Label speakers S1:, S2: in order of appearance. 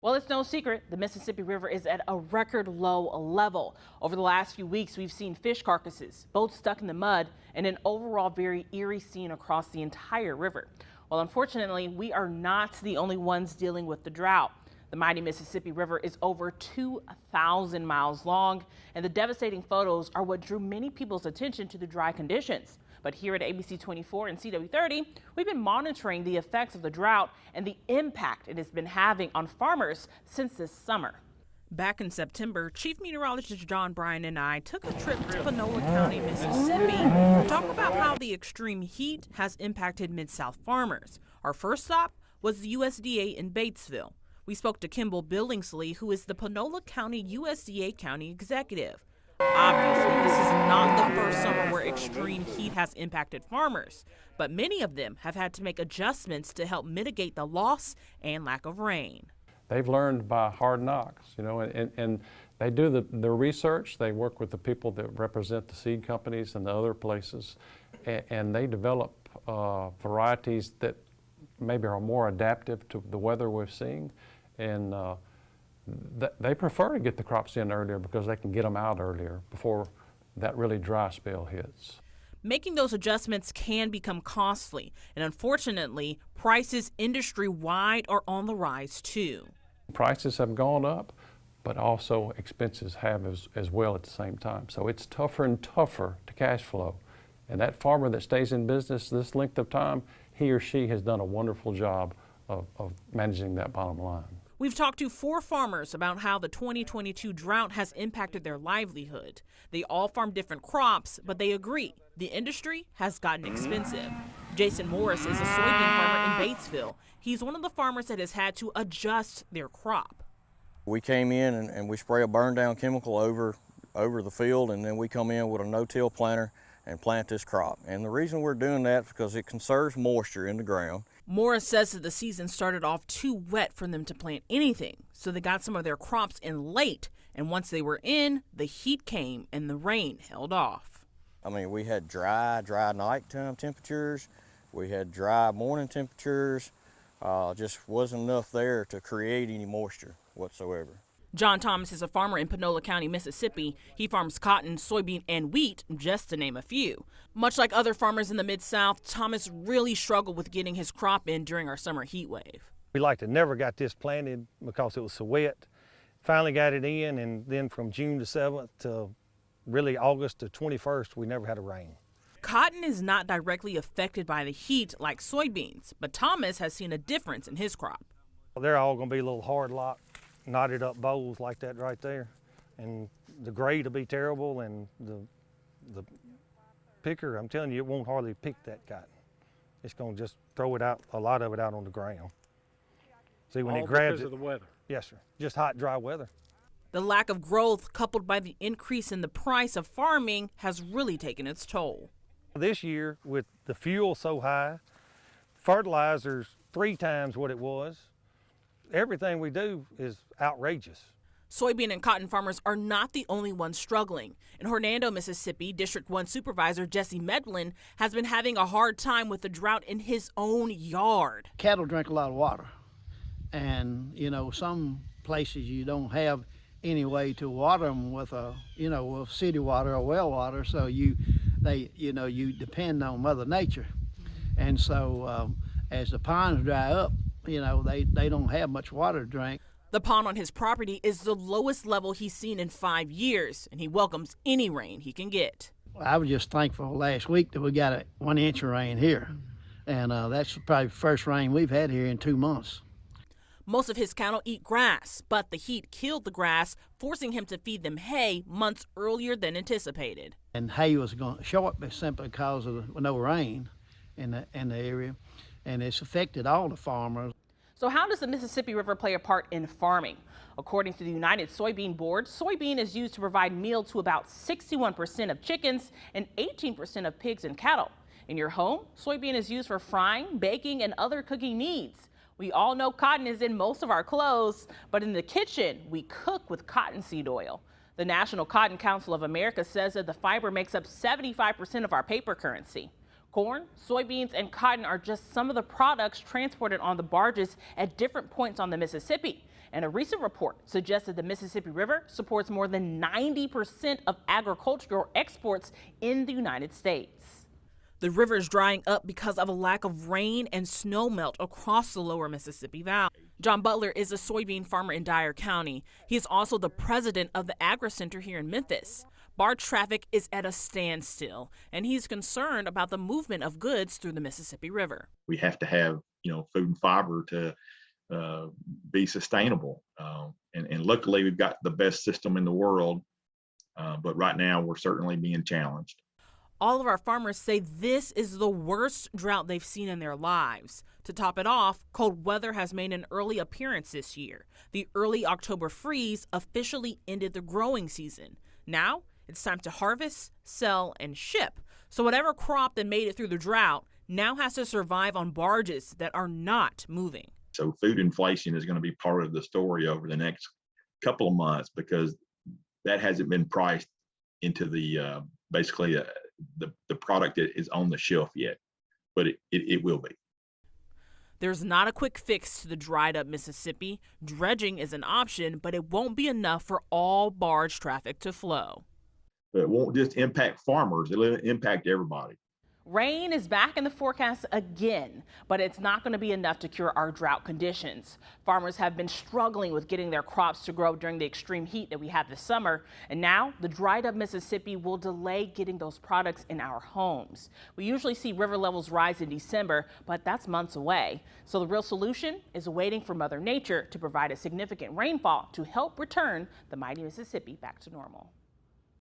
S1: Well, it's no secret the Mississippi River is at a record low level. Over the last few weeks, we've seen fish carcasses, boats stuck in the mud, and an overall very eerie scene across the entire river. Well, unfortunately, we are not the only ones dealing with the drought. The mighty Mississippi River is over 2,000 miles long, and the devastating photos are what drew many people's attention to the dry conditions. But here at ABC 24 and CW30, we've been monitoring the effects of the drought and the impact it has been having on farmers since this summer. Back in September, Chief Meteorologist John Bryan and I took a trip to Panola County, Mississippi, to talk about how the extreme heat has impacted Mid-South farmers. Our first stop was the USDA in Batesville. We spoke to Kimball Billingsley, who is the Panola County USDA County Executive. Obviously, this is not the first summer where extreme heat has impacted farmers, but many of them have had to make adjustments to help mitigate the loss and lack of rain.
S2: They've learned by hard knocks, and they do the research. They work with the people that represent the seed companies and the other places, and they develop varieties that maybe are more adaptive to the weather we're seeing. And they prefer to get the crops in earlier because they can get them out earlier before that really dry spell hits.
S1: Making those adjustments can become costly, and unfortunately, prices industry-wide are on the rise too.
S2: Prices have gone up, but also expenses have as well at the same time. So it's tougher and tougher to cash flow. And that farmer that stays in business this length of time, he or she has done a wonderful job of managing that bottom line.
S1: We've talked to 4 farmers about how the 2022 drought has impacted their livelihood. They all farm different crops, but they agree the industry has gotten expensive. Jason Morris is a soybean farmer in Batesville. He's one of the farmers that has had to adjust their crop.
S3: We came in and we spray a burn down chemical over the field, and then we come in with a no-till planter and plant this crop. And the reason we're doing that is because it conserves moisture in the ground.
S1: Morris says that the season started off too wet for them to plant anything, so they got some of their crops in late, and once they were in, the heat came and the rain held off.
S3: I mean, we had dry nighttime temperatures, we had dry morning temperatures, just wasn't enough there to create any moisture whatsoever.
S1: John Thomas is a farmer in Panola County, Mississippi. He farms cotton, soybean, and wheat, just to name a few. Much like other farmers in the Mid-South, Thomas really struggled with getting his crop in during our summer heat wave.
S4: We like to never got this planted because it was so wet. Finally got it in, and then from June the 7th to really August the 21st, we never had a rain.
S1: Cotton is not directly affected by the heat like soybeans, but Thomas has seen a difference in his crop.
S4: They're all going to be a little hard lock, knotted up bowls like that right there, and the grade will be terrible, and the picker, I'm telling you, it won't hardly pick that cotton. It's going to just throw it out, a lot of it out on the ground. See, when it grabs it,
S5: because of the weather.
S4: Yes, sir. Just hot, dry weather.
S1: The lack of growth, coupled by the increase in the price of farming, has really taken its toll.
S4: This year, with the fuel so high, fertilizer's 3 times what it was. Everything we do is outrageous.
S1: Soybean and cotton farmers are not the only ones struggling. In Hernando, Mississippi, District 1 Supervisor Jesse Medlin has been having a hard time with the drought in his own yard.
S6: Cattle drink a lot of water, and some places you don't have any way to water them with with city water or well water, so you depend on Mother Nature, and so as the ponds dry up, they don't have much water to drink.
S1: The pond on his property is the lowest level he's seen in 5 years, and he welcomes any rain he can get.
S6: I was just thankful last week that we got a 1 inch of rain here, and that's probably the first rain we've had here in 2 months.
S1: Most of his cattle eat grass, but the heat killed the grass, forcing him to feed them hay months earlier than anticipated.
S6: And hay was going short simply because of no rain in the area, and it's affected all the farmers.
S1: So how does the Mississippi River play a part in farming? According to the United Soybean Board, soybean is used to provide meal to about 61% of chickens and 18% of pigs and cattle. In your home, soybean is used for frying, baking, and other cooking needs. We all know cotton is in most of our clothes, but in the kitchen, we cook with cottonseed oil. The National Cotton Council of America says that the fiber makes up 75% of our paper currency. Corn, soybeans, and cotton are just some of the products transported on the barges at different points on the Mississippi. And a recent report suggested the Mississippi River supports more than 90% of agricultural exports in the United States. The river is drying up because of a lack of rain and snow melt across the lower Mississippi Valley. John Butler is a soybean farmer in Dyer County. He is also the president of the Agri Center here in Memphis. Barge traffic is at a standstill, and he's concerned about the movement of goods through the Mississippi River.
S5: We have to have, food and fiber to be sustainable. And luckily, we've got the best system in the world. But right now, we're certainly being challenged.
S1: All of our farmers say this is the worst drought they've seen in their lives. To top it off, cold weather has made an early appearance this year. The early October freeze officially ended the growing season. Now, it's time to harvest, sell, and ship. So whatever crop that made it through the drought now has to survive on barges that are not moving.
S5: So food inflation is going to be part of the story over the next couple of months because that hasn't been priced into the basically the product that is on the shelf yet, but it will be.
S1: There's not a quick fix to the dried up Mississippi. Dredging is an option, but it won't be enough for all barge traffic to flow.
S5: But it won't just impact farmers, it'll impact everybody.
S1: Rain is back in the forecast again, but it's not going to be enough to cure our drought conditions. Farmers have been struggling with getting their crops to grow during the extreme heat that we had this summer, and now the dried up Mississippi will delay getting those products in our homes. We usually see river levels rise in December, but that's months away. So the real solution is waiting for Mother Nature to provide a significant rainfall to help return the mighty Mississippi back to normal.